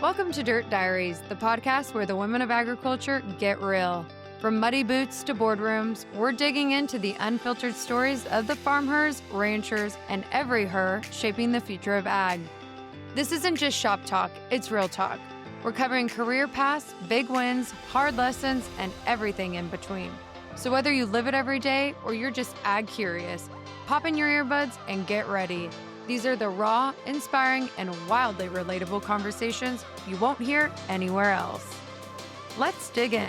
Welcome to Dirt Diaries, the podcast where the women of agriculture get real. From muddy boots to boardrooms, we're digging into the unfiltered stories of the farmers, ranchers, and every her shaping the future of ag. This isn't just shop talk, it's real talk. We're covering career paths, big wins, hard lessons, and everything in between. So whether you live it every day or you're just ag curious, pop in your earbuds and get ready. These are the raw, inspiring, and wildly relatable conversations you won't hear anywhere else. Let's dig in.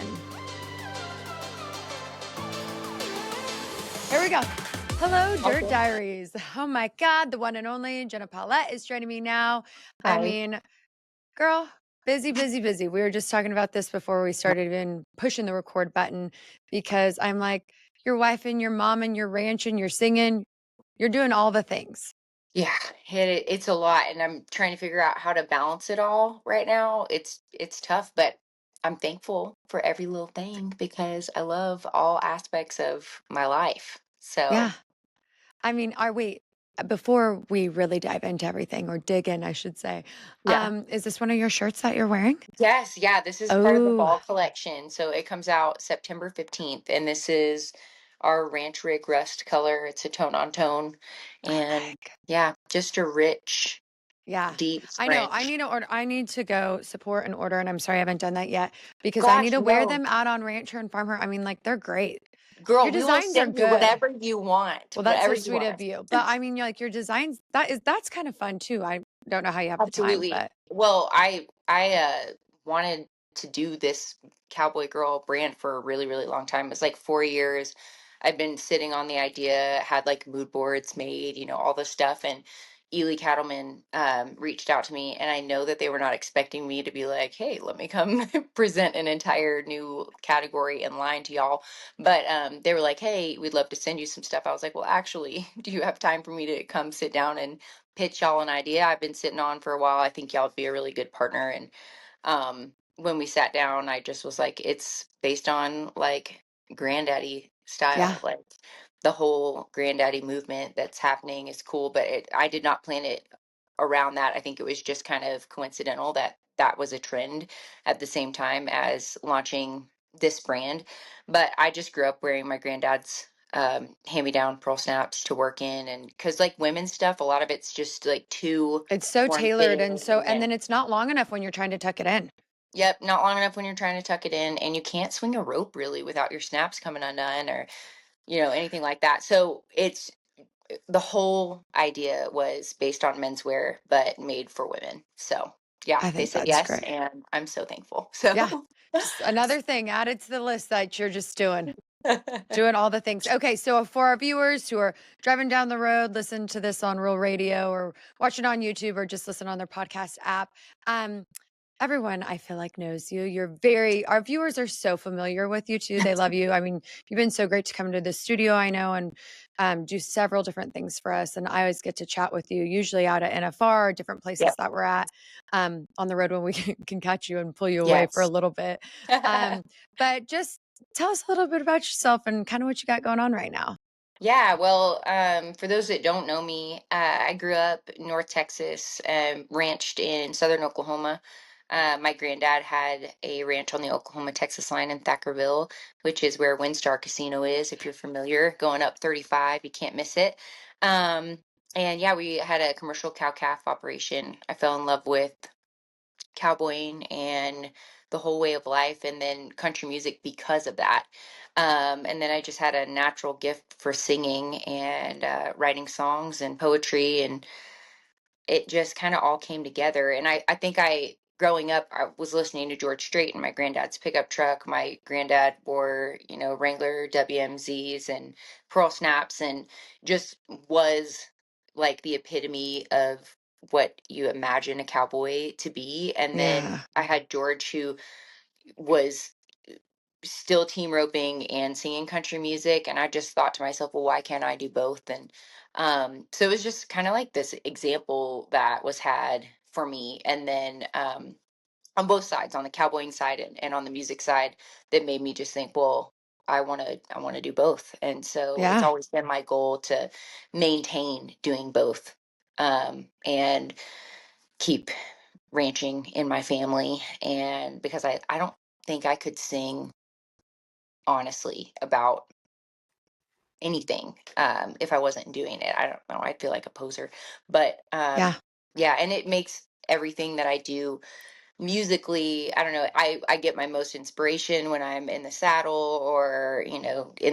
Here we go. Hello, Dirt Diaries. Oh my God, the one and only Jenna Paulette is joining me now. Hi. I mean, girl, busy. We were just talking about this before we started even pushing the record button because I'm like, your wife and your mom and your ranch and you're singing, you're doing all the things. Yeah, it's a lot, and I'm trying to figure out how to balance it all right now. It's tough, but I'm thankful for every little thing because I love all aspects of my life. Yeah. So, I mean, wait, before we really dive into everything or dig in, I should say, yeah. is this one of your shirts that you're wearing? Yes, yeah, this is part of the Oh, fall collection. So it comes out September 15th, and this is our Ranch Rig Rust color. It's a tone on tone, and like, yeah, just a rich, yeah. deep I know. I French. need to order. I need to go support and order, and I'm sorry I haven't done that yet because I need Gosh, to wear no. them out on Rancher and Farmer. I mean, like they're great. Your Girl, we will designs are send you good. whatever you want, Well, that's whatever so you sweet want. of you. But I mean, you're like your designs, that's kind of fun too. I don't know how you have the time, Absolutely. but Well, I wanted to do this cowboy girl brand for a really, really long time. It's like 4 years. I've been sitting on the idea, had like mood boards made, all this stuff. And Ely Cattleman reached out to me, and I know that they were not expecting me to be like, "Hey, let me come present an entire new category in line to y'all." But they were like, "Hey, we'd love to send you some stuff." I was like, "Well, actually, do you have time for me to come sit down and pitch y'all an idea I've been sitting on for a while? I think y'all would be a really good partner." And when we sat down, I just was like, it's based on like granddaddy yeah, style, like the whole granddaddy movement that's happening is cool. But I did not plan it around that. I think it was just kind of coincidental that that was a trend at the same time as launching this brand. But I just grew up wearing my granddad's hand-me-down pearl snaps to work in, and because like women's stuff, a lot of it's just like too it's so tailored and so, form-fitting, and then it's not long enough when you're trying to tuck it in. yep, not long enough when you're trying to tuck it in, and you can't swing a rope really without your snaps coming undone or anything like that. So it's the whole idea was based on menswear but made for women. So yeah, I they think said that's yes, great. and I'm so thankful. Yeah. So Just another thing added to the list that you're just doing all the things. Okay, so for our viewers who are driving down the road, listen to this on real radio or watching on YouTube or just listen on their podcast app. Everyone I feel like knows you. Our viewers are so familiar with you too. They love you. I mean, you've been so great to come into the studio, I know, and do several different things for us. And I always get to chat with you, usually out at NFR or different places yep. that we're at on the road when we can catch you and pull you away for a Yes. little bit. Um, but just tell us a little bit about yourself and kind of what you got going on right now. Yeah, well, for those that don't know me, I grew up in North Texas, ranched in southern Oklahoma. My granddad had a ranch on the Oklahoma-Texas line in Thackerville, which is where Windstar Casino is. If you're familiar, going up 35, you can't miss it. Um, and yeah, we had a commercial cow-calf operation. I fell in love with cowboying and the whole way of life, and then country music because of that. And then I just had a natural gift for singing and writing songs and poetry, and it just kind of all came together. And I think growing up, I was listening to George Strait in my granddad's pickup truck. My granddad wore, Wrangler WMZs and pearl snaps, and just was like the epitome of what you imagine a cowboy to be. And then Yeah. I had George, who was still team roping and singing country music, and I just thought to myself, well, why can't I do both? And so it was just kind of like this example that was had for me, and then on both sides, on the cowboying side and on the music side, that made me just think, well, I want to do both. And so it's Yeah. always been my goal to maintain doing both, and keep ranching in my family, and because I don't think I could sing honestly about anything if I wasn't doing it. I don't know. I feel like a poser, but Yeah. yeah, and it makes everything that I do musically, I don't know, I get my most inspiration when I'm in the saddle or, in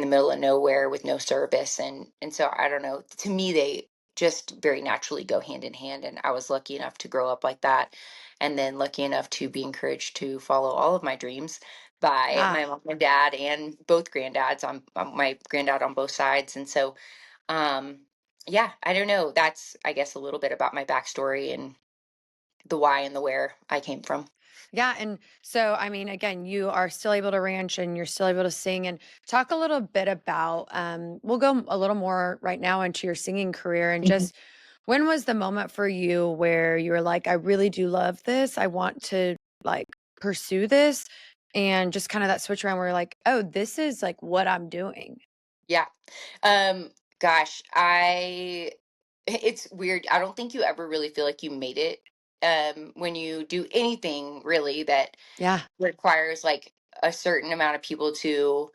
the middle of nowhere with no service. And so I don't know, to me they just very naturally go hand in hand. And I was lucky enough to grow up like that. And then lucky enough to be encouraged to follow all of my dreams by Yeah. my mom and dad and both granddads on my granddad on both sides. And so yeah, I don't know. That's I guess a little bit about my backstory and the why and the where I came from. Yeah. And so, I mean, again, you are still able to ranch and you're still able to sing and talk a little bit about, we'll go a little more right now into your singing career and just when was the moment for you where you were like, I really do love this. I want to like pursue this. And just kind of that switch around where you're like, oh, this is like what I'm doing. Yeah. Um, gosh, it's weird. I don't think you ever really feel like you made it when you do anything really that Yeah. requires like a certain amount of people to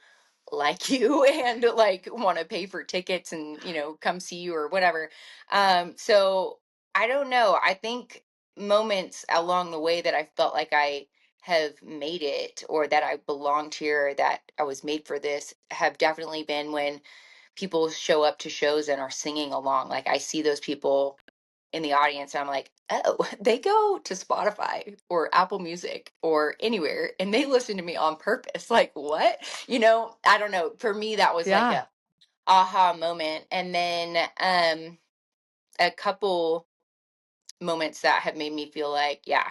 like you and like want to pay for tickets and come see you or whatever. So I don't know. I think moments along the way that I felt like I have made it or that I belonged here, that I was made for this, have definitely been when people show up to shows and are singing along. Like I see those people in the audience and I'm like, oh, they go to Spotify or Apple Music or anywhere and they listen to me on purpose. Like what? I don't know. For me that was like Yeah. a aha moment. And then a couple moments that have made me feel like, yeah,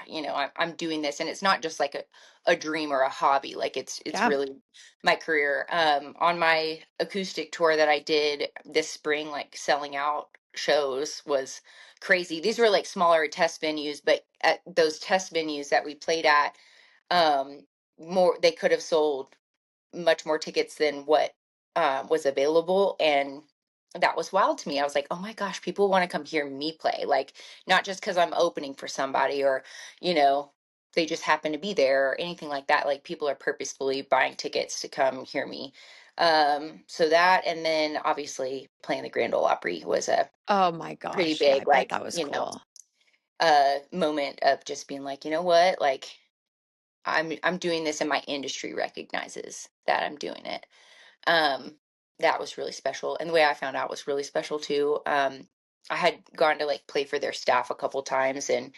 I'm doing this, and it's not just like a dream or a hobby. Like it's Yeah. really my career. On my acoustic tour that I did this spring, like selling out shows was crazy. These were like smaller test venues, but at those test venues that we played at, um, more they could have sold much more tickets than what was available. And that was wild to me. I was like, oh my gosh, people want to come hear me play. Like, not just because I'm opening for somebody or, you know, they just happen to be there or anything like that. Like, people are purposefully buying tickets to come hear me. So that, and then obviously playing the Grand Ole Opry was a Oh my pretty gosh. Yeah. I big, bet like, that was cool. moment of just being like, you know what, like, I'm doing this and my industry recognizes that I'm doing it. Um, that was really special. And the way I found out was really special too. I had gone to like play for their staff a couple times and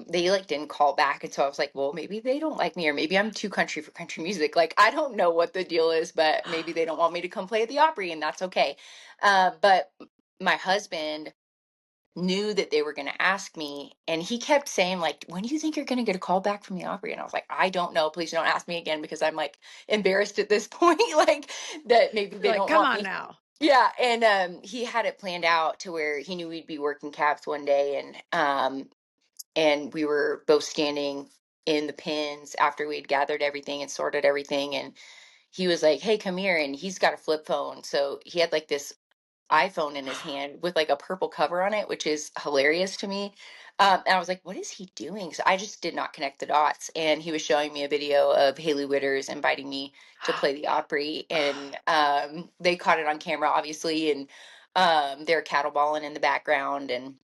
they like didn't call back. And so I was like, well, maybe they don't like me or maybe I'm too country for country music. Like I don't know what the deal is, but maybe they don't want me to come play at the Opry and that's okay. But my husband knew that they were going to ask me and he kept saying like, when do you think you're going to get a call back from the Opry? And I was like, I don't know, please don't ask me again, because I'm like embarrassed at this point, like that maybe You're they like, don't come want on me. now. Yeah. And he had it planned out to where he knew we'd be working cabs one day, and we were both standing in the pins after we'd gathered everything and sorted everything, and he was like, hey, come here. And he's got a flip phone, so he had like this iPhone in his hand with like a purple cover on it, which is hilarious to me. And I was like, what is he doing? So I just did not connect the dots. And he was showing me a video of Haley Witters inviting me to play the Opry. And they caught it on camera, obviously. And they're cattle balling in the background. And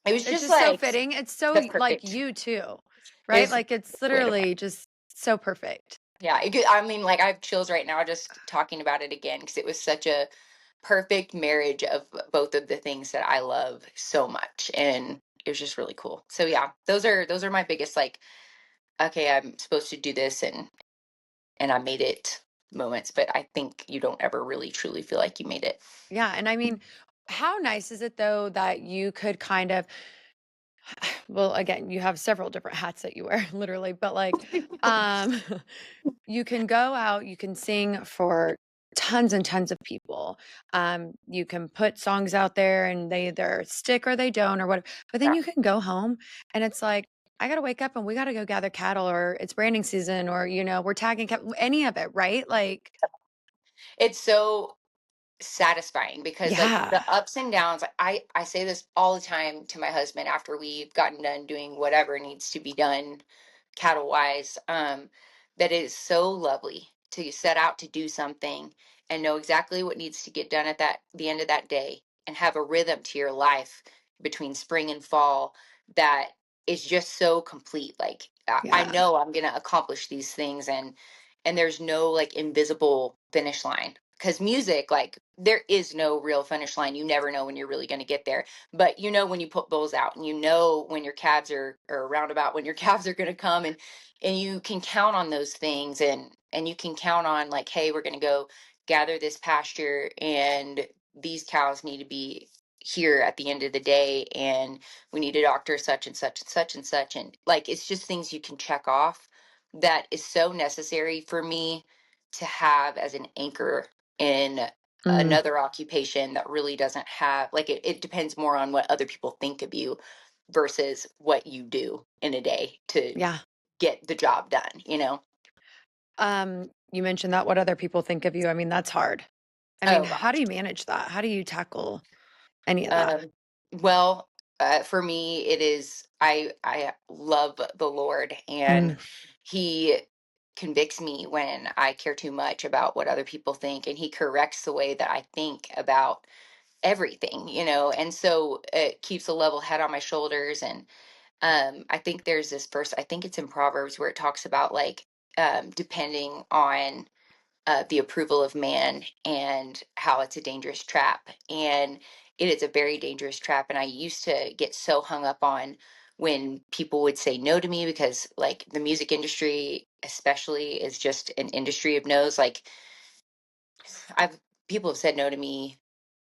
it was It's just just so like fitting. It's so the like perfect, you too, right? is Like it's the way to literally just so perfect. yeah, I mean, like I have chills right now just talking about it again because it was such a perfect marriage of both of the things that I love so much, and it was just really cool. So yeah, those are my biggest like, okay, I'm supposed to do this and I made it moments, but I think you don't ever really truly feel like you made it. Yeah. And I mean, how nice is it though that you could kind of, well, again, you have several different hats that you wear, literally, but like, um, you can go out, you can sing for tons and tons of people. You can put songs out there and they either stick or they don't or whatever. But then Yeah. you can go home and it's like, I gotta wake up and we gotta go gather cattle or it's branding season or, we're tagging any of it, right? Like, It's so satisfying because like the Yeah. ups and downs, I say this all the time to my husband after we've gotten done doing whatever needs to be done cattle wise, that it is so lovely to set out to do something and know exactly what needs to get done at that the end of that day, and have a rhythm to your life between spring and fall that is just so complete. Like I Yeah. know I'm gonna accomplish these things, and there's no like invisible finish line, because music, like there is no real finish line. You never know when you're really going to get there, but you know when you put bulls out, and you know when your calves are, or roundabout when your calves are going to come, and you can count on those things, and you can count on like, hey, we're going to go gather this pasture, and these cows need to be here at the end of the day, and we need a doctor such and such and such and such, and like it's just things you can check off that is so necessary for me to have as an anchor in Mm, another occupation that really doesn't have like it depends more on what other people think of you versus what you do in a day to yeah. get the job done, you know? You mentioned that what other people think of you. I mean, that's hard. I mean, Oh how do gosh. you manage that? How do you tackle any of that? Um, well, for me, it is I love the Lord, and Mm, He convicts me when I care too much about what other people think, and He corrects the way that I think about everything, you know. And so it keeps a level head on my shoulders. And I think there's this verse, I think it's in Proverbs, where it talks about like depending on the approval of man, and how it's a dangerous trap. And it is a very dangerous trap. And I used to get so hung up on when people would say no to me, because like the music industry especially is just an industry of no's. Like I've people have said no to me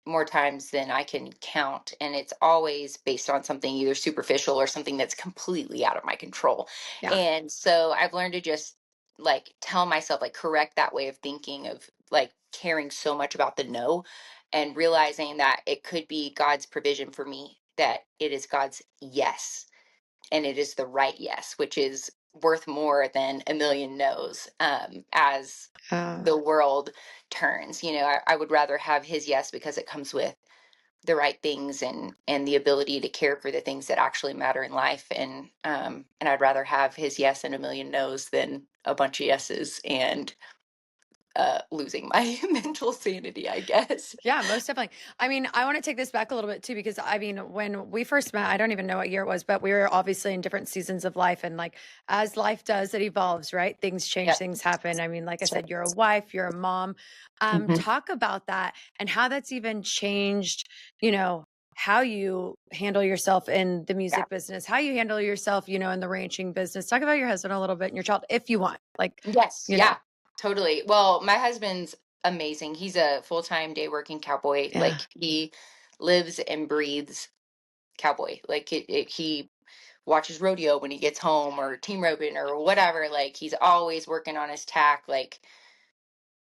more times than I can count. And it's always based on something either superficial or something that's completely out of my control. yeah. And so I've learned to just like tell myself, like correct that way of thinking of like caring so much about the no, and realizing that it could be God's provision for me, that it is God's yes, and it is the right yes, which is worth more than a million no's, as Uh, the world turns. You know, I would rather have his yes because it comes with the right things, and the ability to care for the things that actually matter in life. And I'd rather have his yes and a million no's than a bunch of yeses and losing my mental sanity, I guess. yeah, most definitely. I mean, I want to take this back a little bit too, because I mean, when we first met, I don't even know what year it was, but we were obviously in different seasons of life. And like, as life does, it evolves, right? Things change, Yep. things happen. I mean, like I said, you're a wife, you're a mom. Hmm. Talk about that and how that's even changed, you know, how you handle yourself in the Yeah. music business, how you handle yourself, you know, in the ranching business. Talk about your husband a little bit and your child if you want, like, Yes. you know, Yeah. Totally. Well, my husband's amazing. He's a full-time day working cowboy. yeah, Like he lives and breathes cowboy. Like he watches rodeo when he gets home, or team roping or whatever. Like he's always working on his tack. Like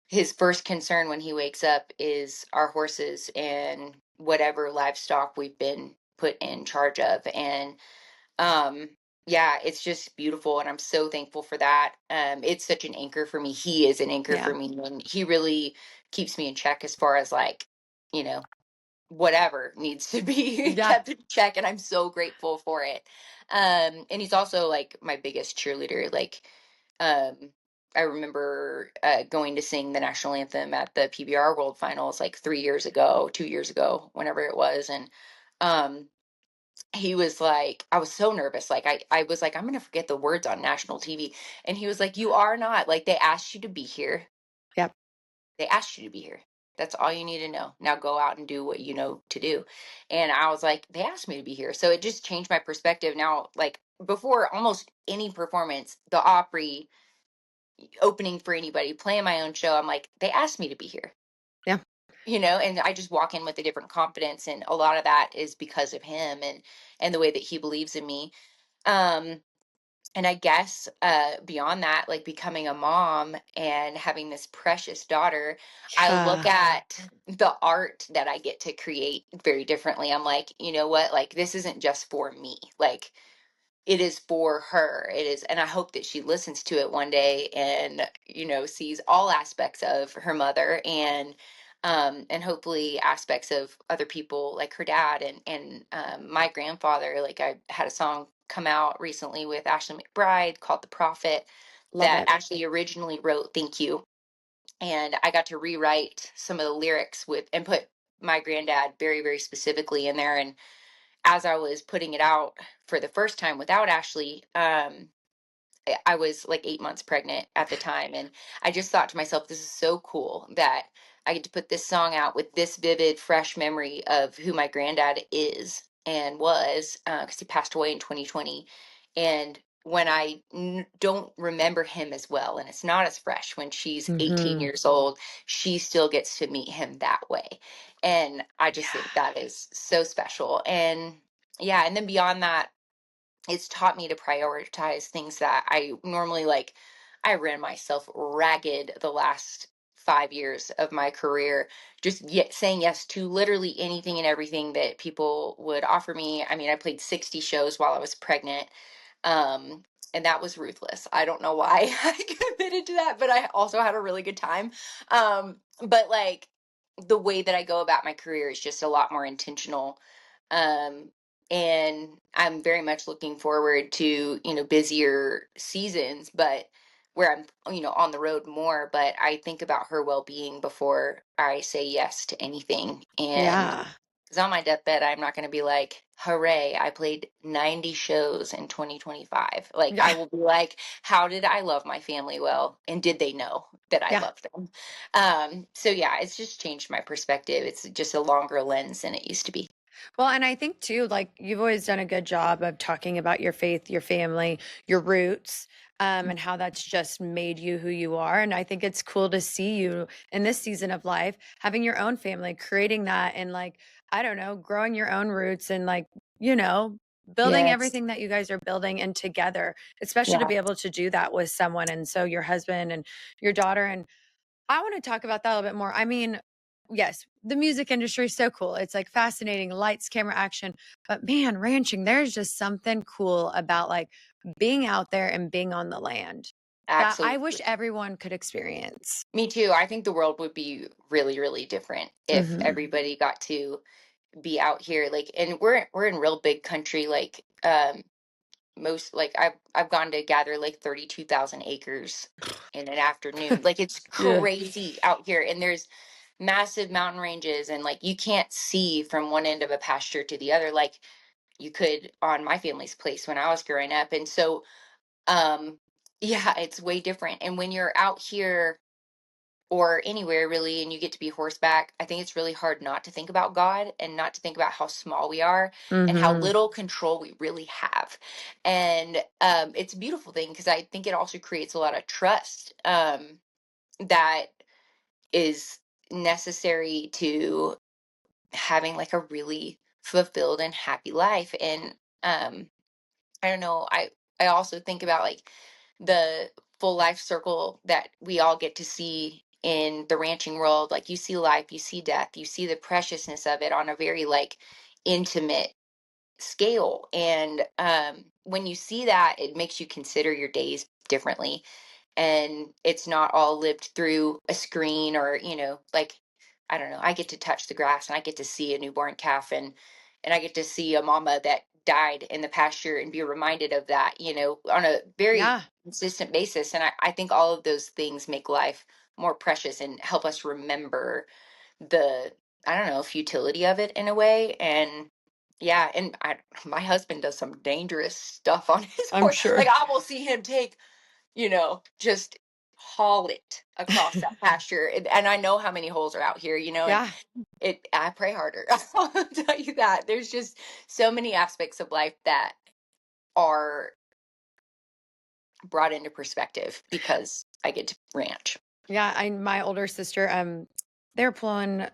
his first concern when he wakes up is our horses and whatever livestock we've been put in charge of. And um yeah, it's just beautiful, and I'm so thankful for that. It's such an anchor for me. He is an anchor yeah, for me, and he really keeps me in check as far as like, you know, whatever needs to be yeah, kept in check, and I'm so grateful for it. And he's also like my biggest cheerleader. Like um I remember going to sing the national anthem at the PBR World Finals like 3 years ago, 2 years ago, whenever it was. And um he was like, I was so nervous. Like I was like, I'm gonna forget the words on national TV. And he was like, you are not. Like they asked you to be here. yep, They asked you to be here. That's all you need to know. Now go out and do what you know to do. And I was like, they asked me to be here. So it just changed my perspective. Now, like before almost any performance, the Opry, opening for anybody, playing my own show, I'm like, they asked me to be here. yeah, You know, and I just walk in with a different confidence. And a lot of that is because of him, and the way that he believes in me. Um, and I guess beyond that, like becoming a mom and having this precious daughter, I look yeah, at the art that I get to create very differently. I'm like, you know what? Like, this isn't just for me. Like, it is for her. It is, and I hope that she listens to it one day and, you know, sees all aspects of her mother. And and hopefully aspects of other people like her dad and my grandfather. Like I had a song come out recently with Ashley McBride called "The Prophet" Love that it. Ashley originally wrote. Thank you. And I got to rewrite some of the lyrics with and put my granddad very, very specifically in there. And as I was putting it out for the first time without Ashley, I was like 8 months pregnant at the time. And I just thought to myself, this is so cool that I get to put this song out with this vivid, fresh memory of who my granddad is and was, because he passed away in 2020. And when I don't remember him as well, and it's not as fresh when she's 18 Hmm. years old, she still gets to meet him that way. And I just think Yeah. that is so special. And yeah, and then beyond that, it's taught me to prioritize things that I normally like. I ran myself ragged the last 5 years of my career, just yet saying yes to literally anything and everything that people would offer me. I mean, I played 60 shows while I was pregnant. Um, and that was ruthless. I don't know why I committed to that, but I also had a really good time. But like the way that I go about my career is just a lot more intentional. Um, and I'm very much looking forward to, busier seasons, but where I'm, on the road more, but I think about her well-being before I say yes to anything. And Yeah. because on my deathbed, I'm not going to be like, hooray, I played 90 shows in 2025. Like, I Yeah. will be like, how did I love my family well? And did they know that I Yeah. loved them? So yeah, it's just changed my perspective. It's just a longer lens than it used to be. Well, and I think too, like you've always done a good job of talking about your faith, your family, your roots, and how that's just made you who you are. And I think it's cool to see you in this season of life, having your own family, creating that, and like, I don't know, growing your own roots and like, you know, building Yes. everything that you guys are building and together, especially to Yeah, be able to do that with someone. And so your husband and your daughter. And I want to talk about that a little bit more. I mean, yes, the music industry is so cool. It's like fascinating, lights, camera, action. But man, ranching, there's just something cool about like being out there and being on the land that I wish absolutely. everyone could experience. Me too. I think the world would be really, really different if Hmm. everybody got to be out here. Like, and we're in real big country. Like, most like I've gone to gather like 32,000 acres in an afternoon. Like it's Yeah. crazy out here, and there's massive mountain ranges, and like you can't see from one end of a pasture to the other like you could on my family's place when I was growing up. And so yeah, it's way different. And when you're out here or anywhere really and you get to be horseback, I think it's really hard not to think about God and not to think about how small we are and how Hmm. little control we really have. And it's a beautiful thing because I think it also creates a lot of trust, that is necessary to having like a really fulfilled and happy life. And I don't know. I also think about like the full life circle that we all get to see in the ranching world. Like you see life, you see death, you see the preciousness of it on a very like intimate scale. And when you see that, it makes you consider your days differently. And it's not all lived through a screen or, like, I don't know. I get to touch the grass and I get to see a newborn calf, and I get to see a mama that died in the pasture and be reminded of that, on a very Yeah. consistent basis. And I think all of those things make life more precious and help us remember the, I don't know, futility of it in a way. And yeah, and my husband does some dangerous stuff on his I'm horse. sure. Like I will see him take, just haul it across that pasture. And I know how many holes are out here, and Yeah. I pray harder. I'll tell you that. There's just so many aspects of life that are brought into perspective because I get to ranch. Yeah. My older sister, they're pulling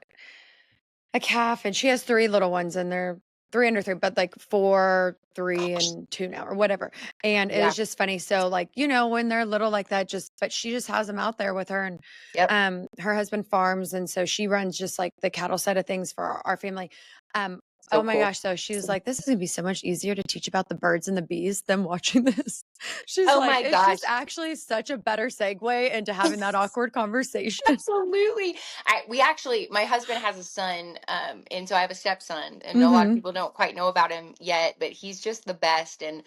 a calf, and she has 3 little ones, and they're 3 under 3, but, like, 4, 3, and 2 now or whatever, and it Yeah. was just funny, so, like, when they're little like that, just but she just has them out there with her, and, Yep. her husband farms, and so she runs just, like, the cattle side of things for our family, um, Oh so my cool. gosh, so she was like, "This is gonna be so much easier to teach about the birds and the bees than watching this." She's Oh like, my "It's just gosh. actually such a better segue into having that awkward conversation." Absolutely. We actually, my husband has a son, and so I have a stepson, and a lot of Mhm. people don't quite know about him yet, but he's just the best. And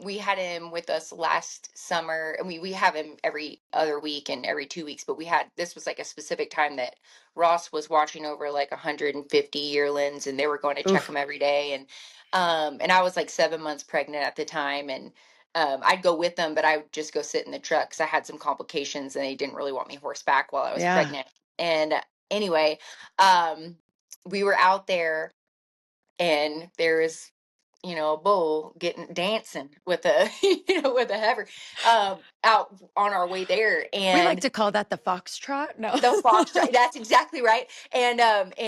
we had him with us last summer, and we have him every other week and every 2 weeks. But we had this was like a specific time that Ross was watching over like 150 yearlings, and they were going to check Oof. him every day. And I was like 7 months pregnant at the time, and I'd go with them, but I would just go sit in the truck because I had some complications and they didn't really want me horseback while I was Yeah. pregnant. And anyway, um, we were out there and there was, a bull getting dancing with a, with a heifer out on our way there. We like And to call that the foxtrot. No. the fox, that's exactly right. And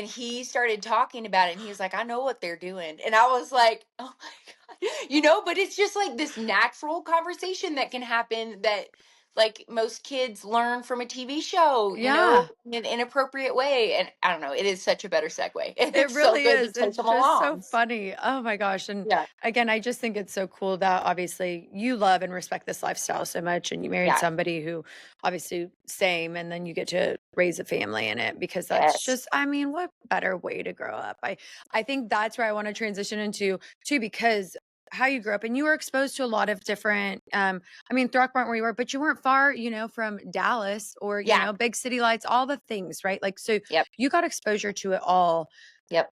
he started talking about it and he was like, I know what they're doing. And I was like, oh my God, but it's just like this natural conversation that can happen that like most kids learn from a TV show, Yeah. in an inappropriate way. And I don't know, it is such a better segue. And It it's so really good to is. take It's them just so along. funny. Oh my gosh. And Yeah. again, I just think it's so cool that obviously you love and respect this lifestyle so much. And you married Yeah. somebody who obviously same, and then you get to raise a family in it because that's Yes. just, I mean, what better way to grow up? I think that's where I want to transition into too, because how you grew up and you were exposed to a lot of different I mean Throckmorton where you were, but you weren't far, from Dallas or, Yeah. big city lights, all the things, right? Like so Yep. you got exposure to it all. Yep.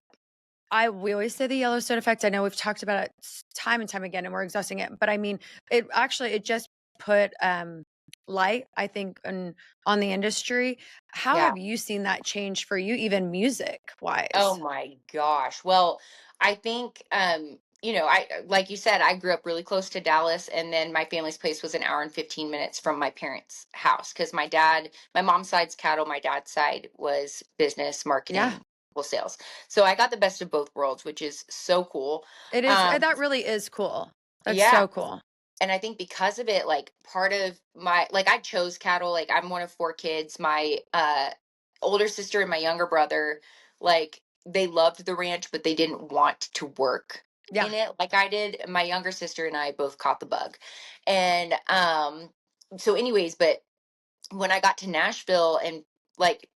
We always say the Yellowstone effect. I know we've talked about it time and time again, and we're exhausting it. But I mean, it just put light, I think, on the industry. How Yeah. have you seen that change for you, even music Oh wise? my gosh. Well, I think I like you said, I grew up really close to Dallas and then my family's place was an hour and 15 minutes from my parents' house cuz my mom's side's cattle, my dad's side was business, Yeah, marketing, well sales. So I got the best of both worlds, which is so cool. it is. Um That really is cool. That's yeah, so cool. and I think because of it, like part of my like I chose cattle, like I'm one of four kids. My older sister and my younger brother, like they loved the ranch, but they didn't want to work Yeah, in it like I did. My younger sister and I both caught the bug. And so anyways, but when I got to Nashville and like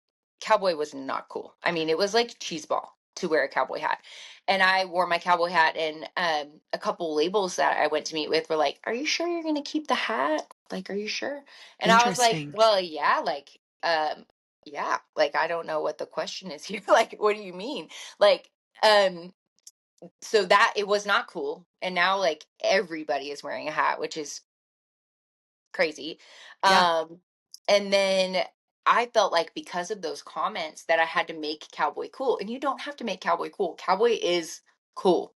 cowboy was not cool. I mean, it was like cheeseball to wear a cowboy hat. And I wore my cowboy hat and a couple labels that I went to meet with were like, "Are you sure you're going to keep the hat? Like, are you sure?" And I was like, interesting. "Well, yeah, yeah, like I don't know what the question is here. Like, what do you mean?" Like um so that it was not cool. And now like everybody is wearing a hat, which is crazy. Yeah. Um, and then I felt like because of those comments that I had to make cowboy cool. And you don't have to make cowboy cool. Cowboy is cool,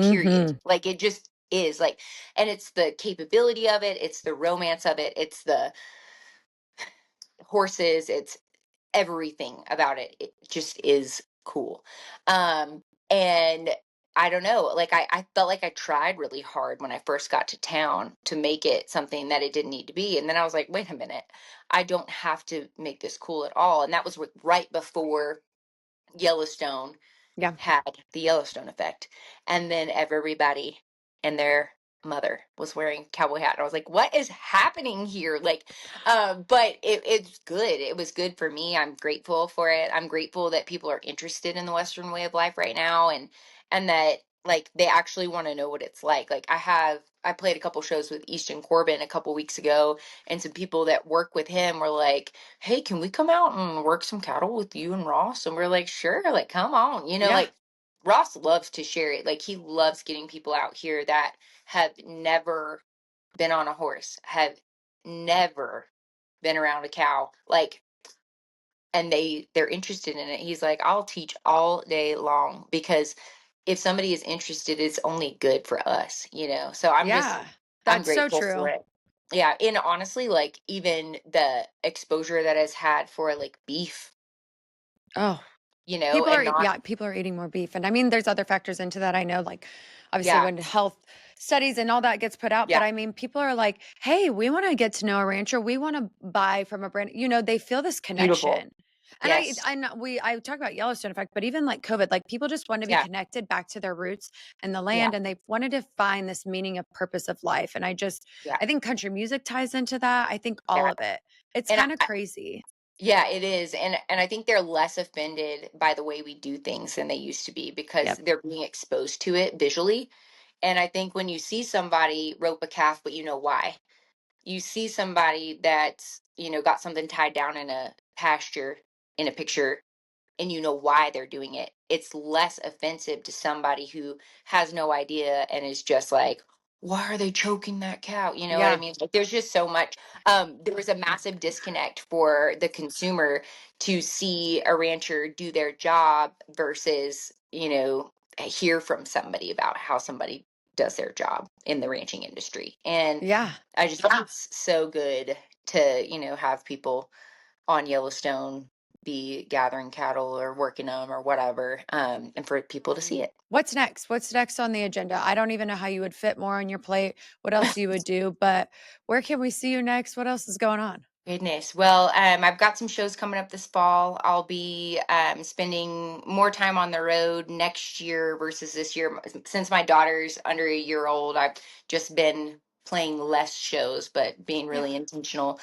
period. Hmm. Like it just is like, and it's the capability of it, it's the romance of it, it's the horses, it's everything about it. It just is cool. And I don't know, like I felt like I tried really hard when I first got to town to make it something that it didn't need to be. And then I was like, wait a minute, I don't have to make this cool at all. And that was right before Yellowstone Yeah. had the Yellowstone effect. And then everybody and their mother was wearing cowboy hat. And I was like, what is happening here? Like, but it's good. It was good for me. I'm grateful for it. I'm grateful that people are interested in the Western way of life right now and that like they actually want to know what it's like. Like I played a couple shows with Easton Corbin a couple weeks ago and some people that work with him were like, hey, can we come out and work some cattle with you and Ross? And we're like, sure, like come on. Yeah. Like Ross loves to share it. Like he loves getting people out here that have never been on a horse, have never been around a cow. Like and they're interested in it. He's like, I'll teach all day long because if somebody is interested, it's only good for us. So Yeah. I'm That's so grateful for true. it. Yeah, and honestly, like even the exposure that has had for like beef, Oh, and not People are eating more beef. And I mean, there's other factors into that. I know, like, obviously, yeah, when health studies and all that gets put out. But yeah, I mean, people are like, hey, we want to get to know a rancher. We want to buy from a brand. They feel this beautiful. connection. And Yes. I talk about Yellowstone Effect, but even like COVID, like people just want to be Yeah. connected back to their roots and the Yeah. land, and they wanted to find this meaning of purpose of life. And Yeah. I think country music ties into that. I think all Yeah. of it. It's And kind of crazy. yeah, it is. And I think they're less offended by the way we do things than they used to be because Yep. they're being exposed to it visually. And I think when you see somebody rope a calf, but you know why, you see somebody that's, got something tied down in a pasture in a picture, and you know why they're doing it, it's less offensive to somebody who has no idea and is just like, why are they choking that cow? You know what I Yeah. mean? Like, there's just so much. There was a massive disconnect for the consumer to see a rancher do their job versus, hear from somebody about how somebody does their job in the ranching industry. And Yeah. I just think it's so good to, have people on Yellowstone be gathering cattle or working them or whatever, and for people to see it. What's next? What's next on the agenda? I don't even know how you would fit more on your plate, what else you would do, but where can we see you next? What else is going on? Goodness. Well, I've got some shows coming up this fall. I'll be spending more time on the road next year versus this year. Since my daughter's under a year old, I've just been playing less shows, but being Yeah. really intentional.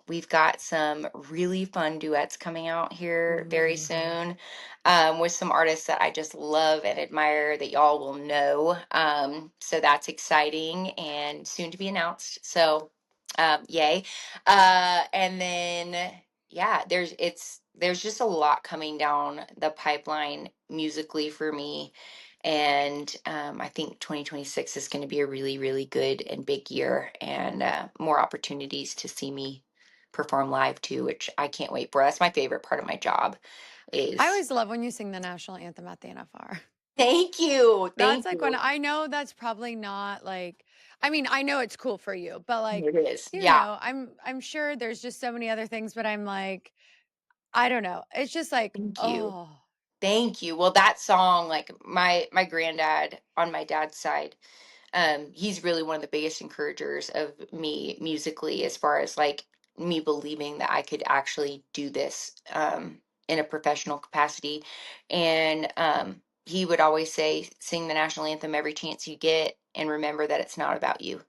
We've got some really fun duets coming out here very Ooh. soon, with some artists that I just love and admire that y'all will know. So that's exciting and soon to be announced. So, yay. And then yeah, there's just a lot coming down the pipeline musically for me. And I think 2026 is going to be a really, really good and big year, and more opportunities to see me perform live too, which I can't wait for. That's my favorite part of my job I is always love when you sing the national anthem at the NFR. thank you. That's Thank like when you. I know that's probably not like, I mean, I know it's cool for you, but like, It is. Yeah. I'm sure there's just so many other things, but I'm like, I don't know. It's just like, Thank you. oh, Thank you. Well, that song, like my granddad on my dad's side, he's really one of the biggest encouragers of me musically, as far as like me believing that I could actually do this in a professional capacity. And he would always say, sing the national anthem every chance you get, and remember that it's not about you.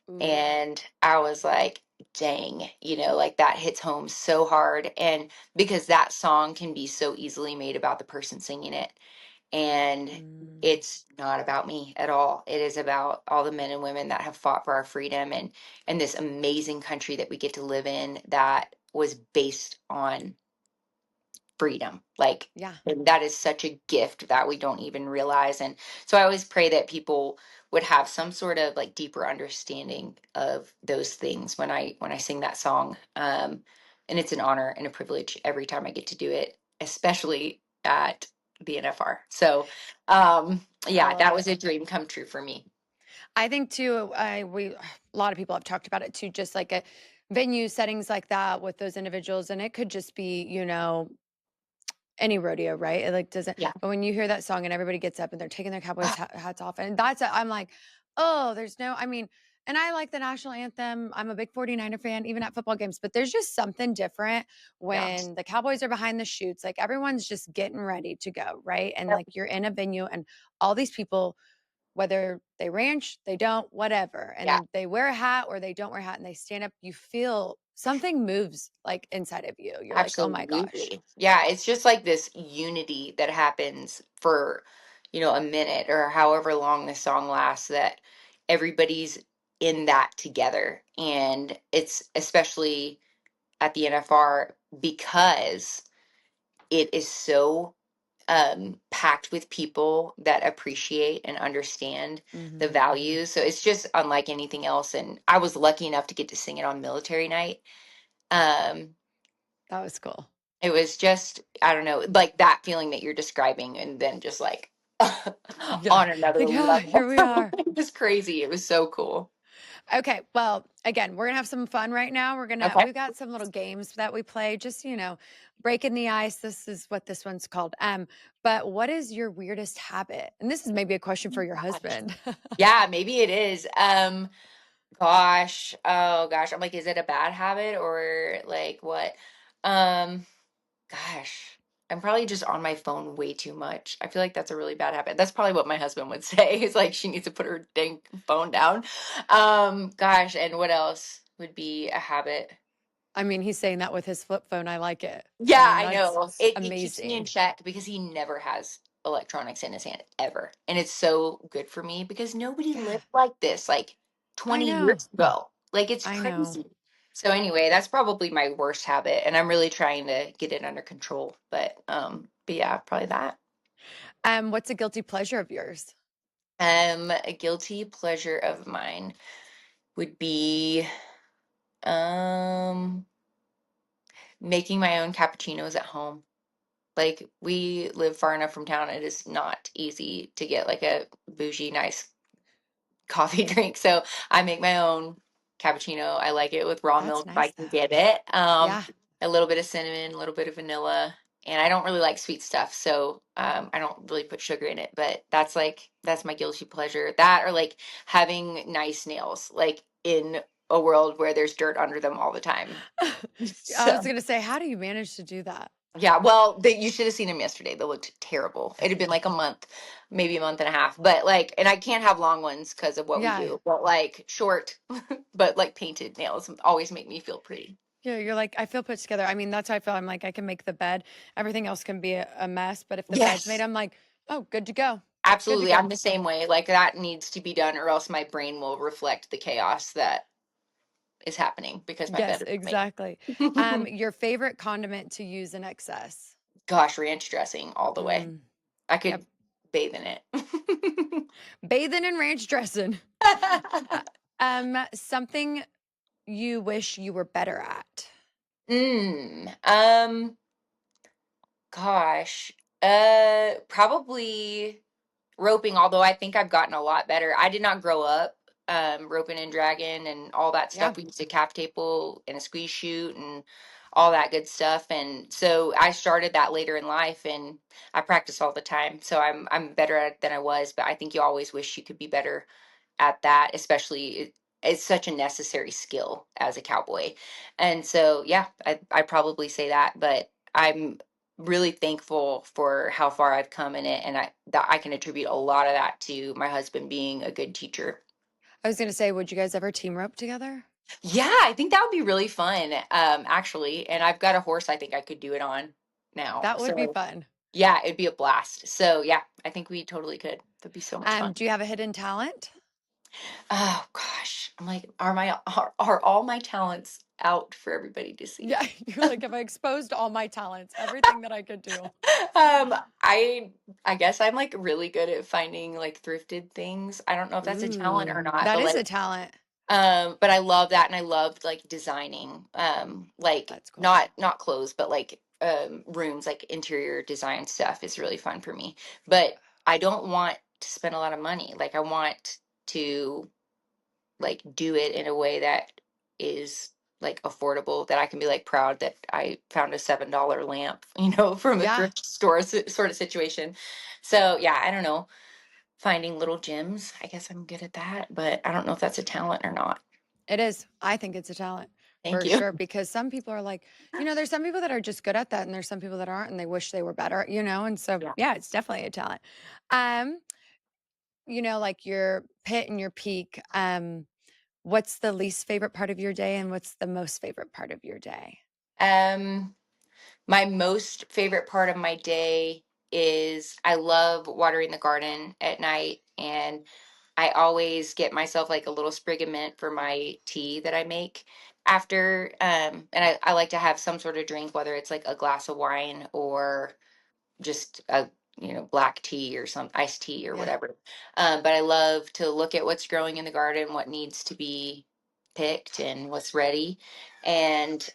ooh, And I was like, dang, like that hits home so hard. And because that song can be so easily made about the person singing it, and mm, it's not about me at all. It is about all the men and women that have fought for our freedom, and this amazing country that we get to live in, that was based on freedom. Like, yeah. and that is such a gift that we don't even realize. And so I always pray that people would have some sort of like deeper understanding of those things when I sing that song. And it's an honor and a privilege every time I get to do it, especially at the NFR. So I yeah, love that it. was a dream come true for me. I think too, a lot of people have talked about it too, just like a venue settings like that with those individuals. And it could just be, any rodeo, right? It like doesn't, Yeah. but when you hear that song and everybody gets up and they're taking their cowboys hats off, and I'm like, oh, there's no, I mean, and I like the national anthem. I'm a big 49er fan, even at football games, but there's just something different Yeah. when the Cowboys are behind the chutes. Like everyone's just getting ready to go, right? And Yep. like you're in a venue and all these people, whether they ranch, they don't, whatever, Yeah. and they wear a hat or they don't wear a hat and they stand up, you feel something moves like inside of you. You're like, oh my gosh. Absolutely. Yeah, it's just like this unity that happens for, a minute or however long the song lasts, that everybody's in that together. And it's especially at the NFR because it is so packed with people that appreciate and understand the Hmm. values. So it's just unlike anything else. And I was lucky enough to get to sing it on military night. Um, That was cool. It was just, I don't know, like that feeling that you're describing, and then just like Yeah. on another Like, yeah, here level. we are. It was crazy. It was so cool. Okay. Well, again, we're going to have some fun right now. Okay. We've got some little games that we play, just, breaking the ice. This is what this one's called. But what is your weirdest habit? And this is maybe a question for your Gosh. husband. Yeah, maybe it is. Gosh. Oh gosh. I'm like, is it a bad habit or like what? Um, Gosh, I'm probably just on my phone way too much. I feel like that's a really bad habit. That's probably what my husband would say. Is like she needs to put her dang phone down. Gosh, and what else would be a habit? I mean, he's saying that with his flip phone. I like it. I Yeah, mean, I that's know. It keeps me in amazing. check because he never has electronics in his hand ever. And it's so good for me because nobody Yeah, lived like this like I 20 know. years ago. Like it's I know. crazy. So anyway, that's probably my worst habit and I'm really trying to get it under control. But yeah, probably that. What's a guilty pleasure of yours? A guilty pleasure of mine would be um making my own cappuccinos at home. Like we live far enough from town, it is not easy to get like a bougie, nice coffee drink. So I make my own cappuccino. I like it with raw That's milk if I nice can though. get it. Yeah. A little bit of cinnamon, a little bit of vanilla. And I don't really like sweet stuff, so I don't really put sugar in it. But that's my guilty pleasure. That or like having nice nails, like in a world where there's dirt under them all the time. I was So gonna say, how do you manage to do that? yeah, well, you should have seen them yesterday. They looked terrible. It had been like a month, maybe a month and a half. But like, and I can't have long ones because of what we Yeah. do. But like short, but like painted nails always make me feel pretty. Yeah, you're like, I feel put together. I mean, that's how I feel. I'm like, I can make the bed. Everything else can be a mess, but if the bed's made, Yes, I'm like, oh, good to go. Good to absolutely. I'm go. the same way. Like that needs to be done, or else my brain will reflect the chaos that is happening because my Yes, bed is exactly. made. Your favorite condiment to use in excess? Gosh, ranch dressing all the way. Mm, I yep. could bathe in it. Bathing in ranch dressing. Uh, something you wish you were better at. mm, gosh, probably roping, although I think I've gotten a lot better. I did not grow up roping and dragging and all that Yeah. stuff. We used a calf table and a squeeze chute and all that good stuff. And so I started that later in life and I practice all the time. So I'm better at it than I was, but I think you always wish you could be better at that, especially it's such a necessary skill as a cowboy. And so, yeah, I'd probably say that, but I'm really thankful for how far I've come in it. And I can attribute a lot of that to my husband being a good teacher. I was going to say, would you guys ever team rope together? Yeah, I think that would be really fun, actually. And I've got a horse I think I could do it on now. That would be So, fun. yeah, it'd be a blast. So, yeah, I think we totally could. That'd be so much fun. Do you have a hidden talent? Oh gosh, I'm like, are all my talents out for everybody to see? Yeah, you're like, if I exposed all my talents, everything that I could do. Um, I I guess I'm like really good at finding like thrifted things. I don't know if that's a talent or Ooh, not, that but is like a talent. but I love that and I loved like designing like That's cool. not clothes, but like rooms, like interior design stuff is really fun for me. But I don't want to spend a lot of money. Like I want to like do it in a way that is like affordable that I can be like proud that I found a $7 lamp, from a Yeah, thrift store sort of situation. So yeah, I don't know. Finding little gems. I guess I'm good at that, but I don't know if that's a talent or not. it is. I think it's a talent Thank for you. sure because some people are like, there's some people that are just good at that and there's some people that aren't and they wish they were better. And so Yeah. yeah, it's definitely a talent. Um, like your pit and your peak. What's the least favorite part of your day and what's the most favorite part of your day? Um my most favorite part of my day is I love watering the garden at night and I always get myself like a little sprig of mint for my tea that I make after. And I like to have some sort of drink, whether it's like a glass of wine or just a black tea or some iced tea or Yeah. whatever. But I love to look at what's growing in the garden, what needs to be picked, and what's ready. And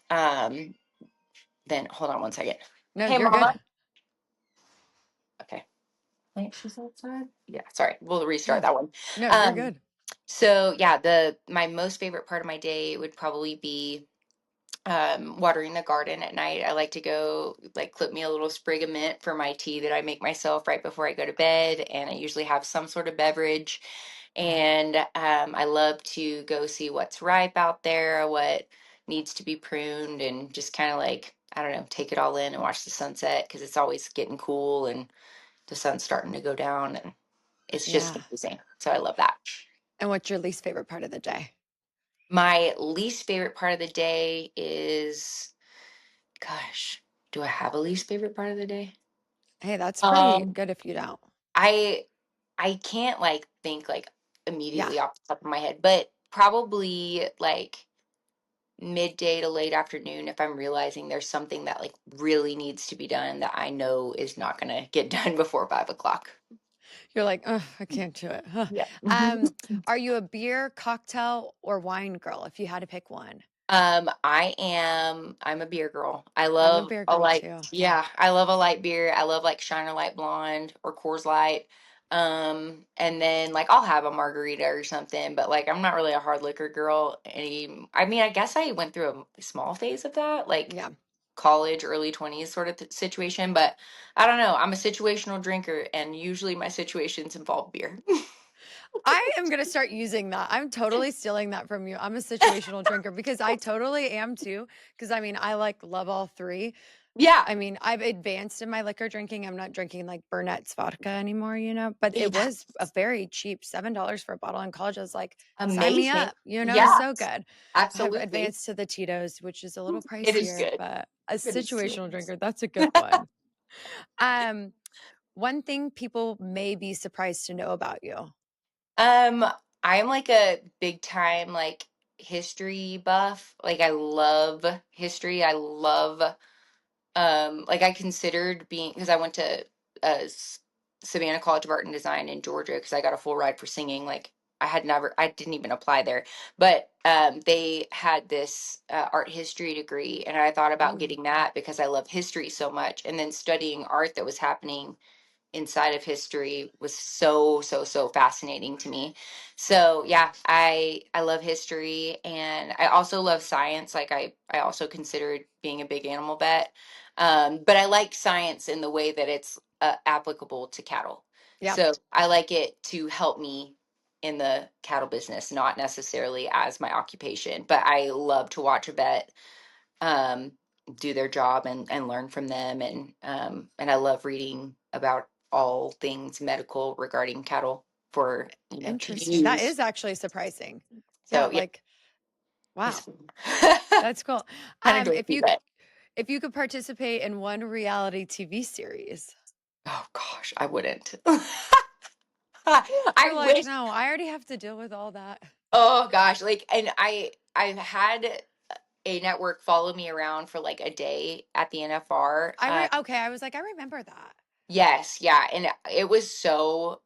then hold on one second. No, Hey, you're good. Mama. Okay. Wait, she's outside. Yeah, sorry. We'll restart Yeah. that one. No, you're Um, good. so yeah, the my most favorite part of my day would probably be watering the garden at night. I like to go like clip me a little sprig of mint for my tea that I make myself right before I go to bed, and I usually have some sort of beverage. And I love to go see what's ripe out there, what needs to be pruned, and just kind of like I don't know, take it all in and watch the sunset because it's always getting cool and the sun's starting to go down and it's just Yeah. amazing. So I love that. And what's your least favorite part of the day? My least favorite part of the day is, gosh, do I have a least favorite part of the day? Hey, that's pretty Um, good if you don't. I I can't like think like Yeah. immediately off the top of my head, but probably like midday to late afternoon if I'm realizing there's something that like really needs to be done that I know is not gonna get done before 5 o'clock. You're like, "Ugh, I can't do it." Huh. Yeah. Um, are you a beer, cocktail, or wine girl if you had to pick one? I'm a beer girl. I I'm a love beer a girl light, too. yeah, I love a light beer. I love like Shiner Light Blonde or Coors Light. And then like I'll have a margarita or something, but like I'm not really a hard liquor girl. I mean, I guess I went through a small phase of that, like Yeah. college, early 20s sort of situation, but I don't know. I'm a situational drinker and usually my situations involve beer. I am gonna start using that. I'm totally stealing that from you. I'm a situational drinker because I totally am too. Because I mean, I like love all three. Yeah. I mean, I've advanced in my liquor drinking. I'm not drinking like Burnett's vodka anymore, you know, but it Yeah. was a very cheap $7 for a bottle in college. I was like, sign me Amazing. up, you know, Yeah, so good. I've absolutely. advanced to the Tito's, which is a little It is pricier, good. but a It is situational good. drinker, that's a good one. Um, one thing people may be surprised to know about you. Um, I'm like a big time like history buff. Like I love history. I love like I considered being because I went to Savannah College of Art and Design in Georgia because I got a full ride for singing. Like I didn't even apply there, but they had this art history degree, and I thought about Ooh, getting that because I love history so much, and then studying art that was happening inside of history was so fascinating to me. So yeah, I love history and I also love science. Like I also considered being a big animal vet. But I like science in the way that it's applicable to cattle. yeah, So I like it to help me in the cattle business, not necessarily as my occupation, but I love to watch a vet um, do their job and learn from them. And I love reading about all things medical regarding cattle for to interesting. That use. is actually surprising. Yeah, So yeah, like, it's wow, that's cool. kind of If goofy, you but if you could participate in one reality TV series, oh gosh, I wouldn't. you're I like, wish. no, I already have to deal with all that. Oh gosh, like and I've had a network follow me around for like a day at the NFR. Okay, I was like, I remember that. Yes, yeah, and it was so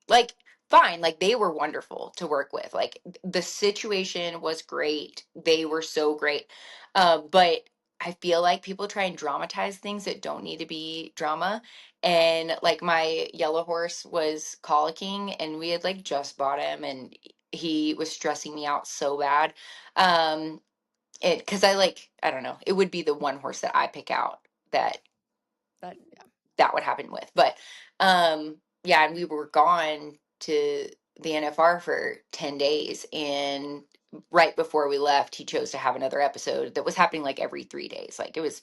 like fine, like they were wonderful to work with. Like the situation was great. They were so great. But I feel like people try and dramatize things that don't need to be drama. And like my yellow horse was colicking and we had like just bought him and he was stressing me out so bad. It because I don't know, it would be the one horse that I pick out that That yeah, that would happen with. But yeah, and we were gone to the NFR for 10 days and right before we left he chose to have another episode that was happening like every 3 days. Like it was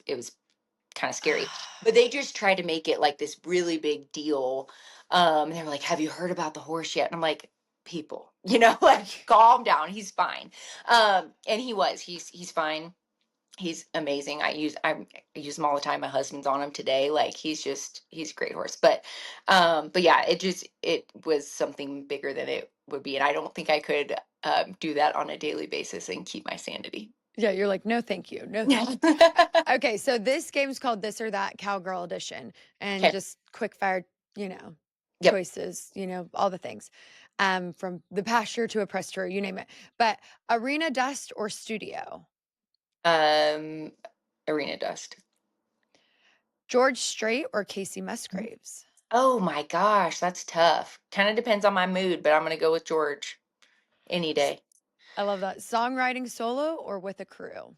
kind of scary. But they just tried to make it like this really big deal. They were like, "Have you heard about the horse yet?" And I'm like, "People, like calm down. He's fine." And he's fine. He's amazing. I use him all the time. My husband's on him today. Like he's a great horse. But yeah, it was something bigger than it would be, and I don't think I could do that on a daily basis and keep my sanity. yeah. You're like, no, thank you, no, thank Yeah. you. Okay, so this game's called This or That Cowgirl Edition, and Okay. just quick fire, you know, Yep. choices, all the things, from the pasture to a press tour, you name it. But arena dust or studio, Um, Arena dust. George Strait or Casey Musgraves. Oh my gosh, that's tough. Kind of depends on my mood, but I'm gonna go with George any S- day. I love that. Songwriting solo or with a crew.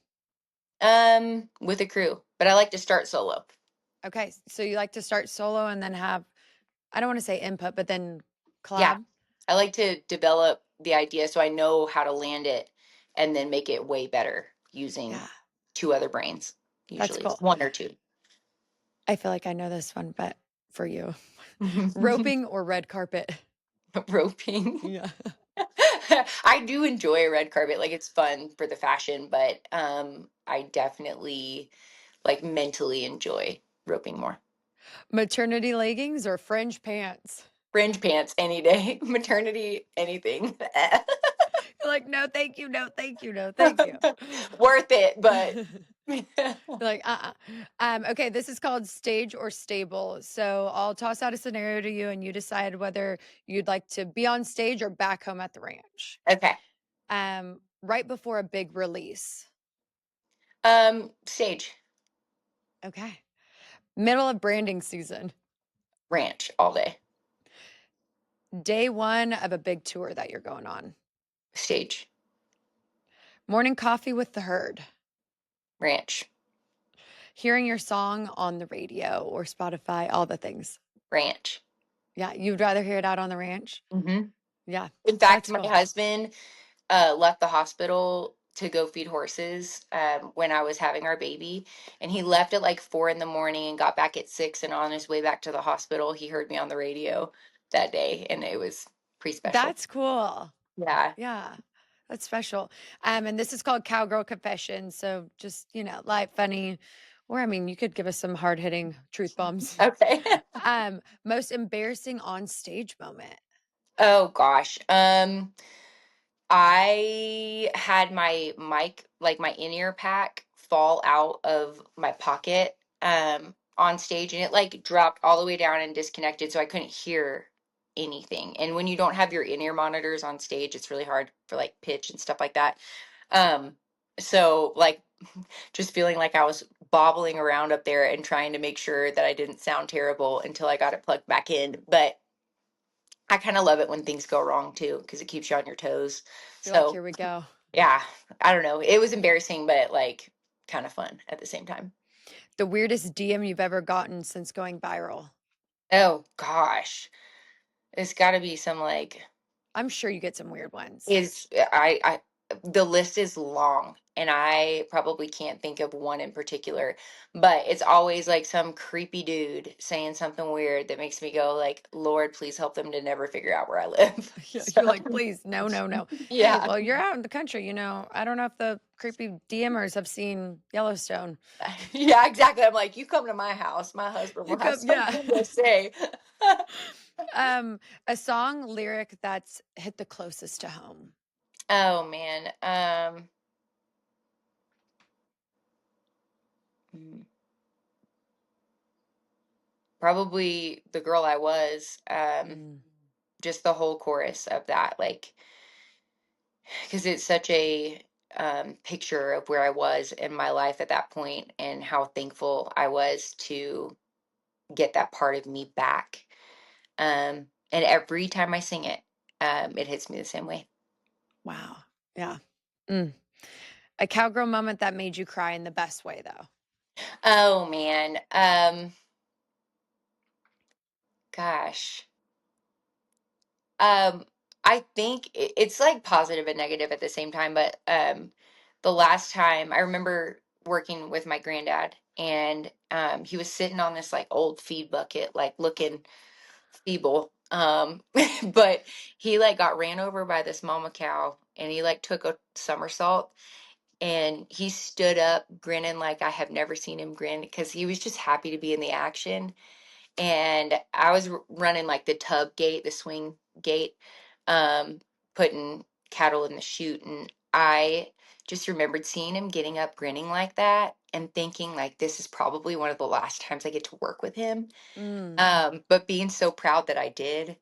With a crew, but I like to start solo. Okay, so you like to start solo and then have, I don't want to say input, but then Yeah, collab. I like to develop the idea so I know how to land it and then make it way better using Yeah. two other brains. That's usually. cool. One or two. I feel like I know this one, but for you. Roping or red carpet? Roping. Yeah. I do enjoy a red carpet. Like, it's fun for the fashion, but I definitely like mentally enjoy roping more. Maternity leggings or fringe pants? Fringe pants any day. Maternity, anything. You're like, no, thank you, no, thank you, no, thank you. Worth it, but You're like, okay, this is called stage or stable. So I'll toss out a scenario to you and you decide whether you'd like to be on stage or back home at the ranch. okay. Right before a big release. Stage. Okay. Middle of branding season. Ranch all day. Day one of a big tour that you're going on. Stage. Morning coffee with the herd. Ranch. Hearing your song on the radio or Spotify, all the things. Ranch. Yeah, you'd rather hear it out on the ranch? Hmm. Yeah, In fact, that's my cool. husband left the hospital to go feed horses when I was having our baby. And he left at like 4 in the morning and got back at 6. And on his way back to the hospital, he heard me on the radio that day. And it was pretty special. That's cool. Yeah. Yeah, that's special. And this is called Cowgirl Confessions. So just, light, funny, or I mean, you could give us some hard hitting truth bombs. Okay. Most embarrassing on stage moment. Oh gosh. I had my mic, like my in-ear pack, fall out of my pocket on stage, and it like dropped all the way down and disconnected, so I couldn't hear anything. And when you don't have your in-ear monitors on stage, it's really hard for like pitch and stuff like that. Um, so like just feeling like I was bobbling around up there and trying to make sure that I didn't sound terrible until I got it plugged back in. But I kind of love it when things go wrong too, because it keeps you on your toes. You're like, So here we go. yeah, I don't know. It was embarrassing, but like kind of fun at the same time. The weirdest DM you've ever gotten since going viral. Oh gosh, it's got to be some like I'm sure you get some weird ones. is I the list is long and I probably can't think of one in particular, but it's always like some creepy dude saying something weird that makes me go like, Lord, please help them to never figure out where I live. Yeah, So you're like, please, no, no, no. Hey, yeah. well, you're out in the country, I don't know if the creepy DMers have seen Yellowstone. Yeah, exactly. I'm like, you come to my house, my husband You will have come, yeah. something to say. A song lyric that's hit the closest to home. Oh man. Hmm, probably The Girl I Was. Mm, Just the whole chorus of that, like, because it's such a picture of where I was in my life at that point and how thankful I was to get that part of me back. And every time I sing it, it hits me the same way. wow. Yeah. Mm. A cowgirl moment that made you cry in the best way, though. Oh man. Gosh. Um, I think it's like positive and negative at the same time, but the last time I remember working with my granddad and he was sitting on this like old feed bucket, like looking feeble. But he like got ran over by this mama cow and he like took a somersault and he stood up grinning like I have never seen him grin because he was just happy to be in the action. And I was running like the tub gate, the swing gate, um, putting cattle in the chute, and I just remembered seeing him getting up, grinning like that, and thinking like this is probably one of the last times I get to work with him. Mm, But being so proud that I did,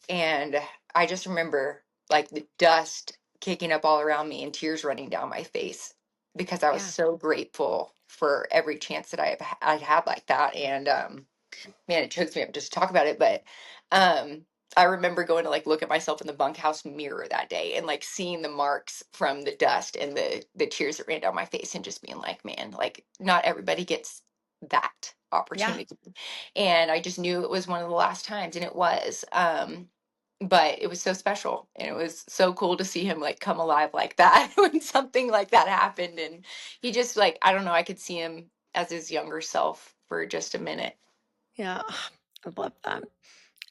and I just remember like the dust kicking up all around me and tears running down my face because I was yeah. so grateful for every chance that I'd had like that, and man, it chokes me up just to talk about it. But I remember going to like look at myself in the bunkhouse mirror that day and like seeing the marks from the dust and the tears that ran down my face and just being like, man, like not everybody gets that Yeah. opportunity. And I just knew it was one of the last times, and it was. But it was so special and it was so cool to see him like come alive like that when something like that happened. And he just like, I don't know, I could see him as his younger self for just a minute. Yeah, I love that.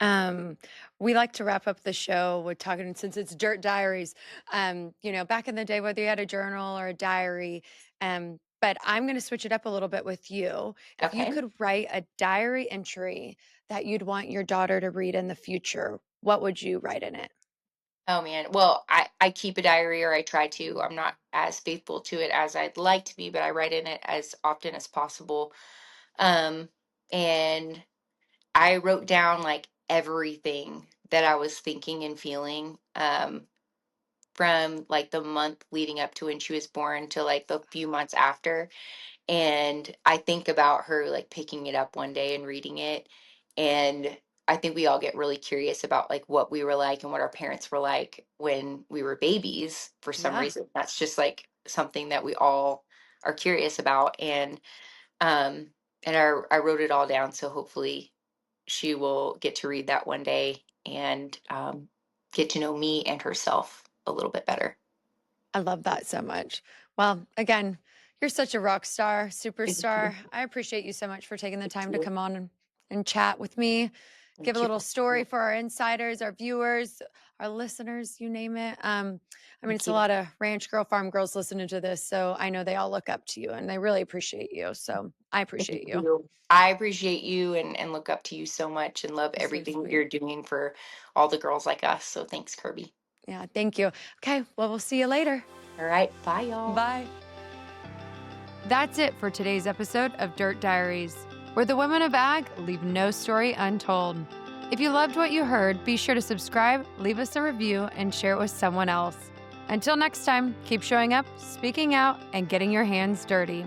Um, we like to wrap up the show with talking since it's Dirt Diaries. Back in the day, whether you had a journal or a diary, but I'm going to switch it up a little bit with you. If you Okay. could write a diary entry that you'd want your daughter to read in the future, what would you write in it? Oh man. Well, I keep a diary, or I try to. I'm not as faithful to it as I'd like to be, but I write in it as often as possible. Um, and I wrote down like everything that I was thinking and feeling. From like the month leading up to when she was born to like the few months after. And I think about her like picking it up one day and reading it. And I think we all get really curious about like what we were like and what our parents were like when we were babies for some Yeah, reason. That's just like something that we all are curious about. Um and I wrote it all down, so hopefully she will get to read that one day and get to know me and herself a little bit better. I love that so much. Well, again, you're such a rock star, Thank superstar. you. I appreciate you so much for taking the Thank time to you. come on and chat with me. Give a Thank little you. story for our insiders, our viewers, our listeners, you name it. It's Thank a you. lot of ranch girl, farm girls listening to this. So I know they all look up to you and they really appreciate you. So I Thank appreciate you. you. I appreciate you and look up to you so much and love You're so everything that sweet. you're doing for all the girls like us. So thanks, Kirby. Yeah, thank you. Okay, well, we'll see you later. All right. Bye, y'all. Bye. That's it for today's episode of Dirt Diaries, where the women of Ag leave no story untold. If you loved what you heard, be sure to subscribe, leave us a review, and share it with someone else. Until next time, keep showing up, speaking out, and getting your hands dirty.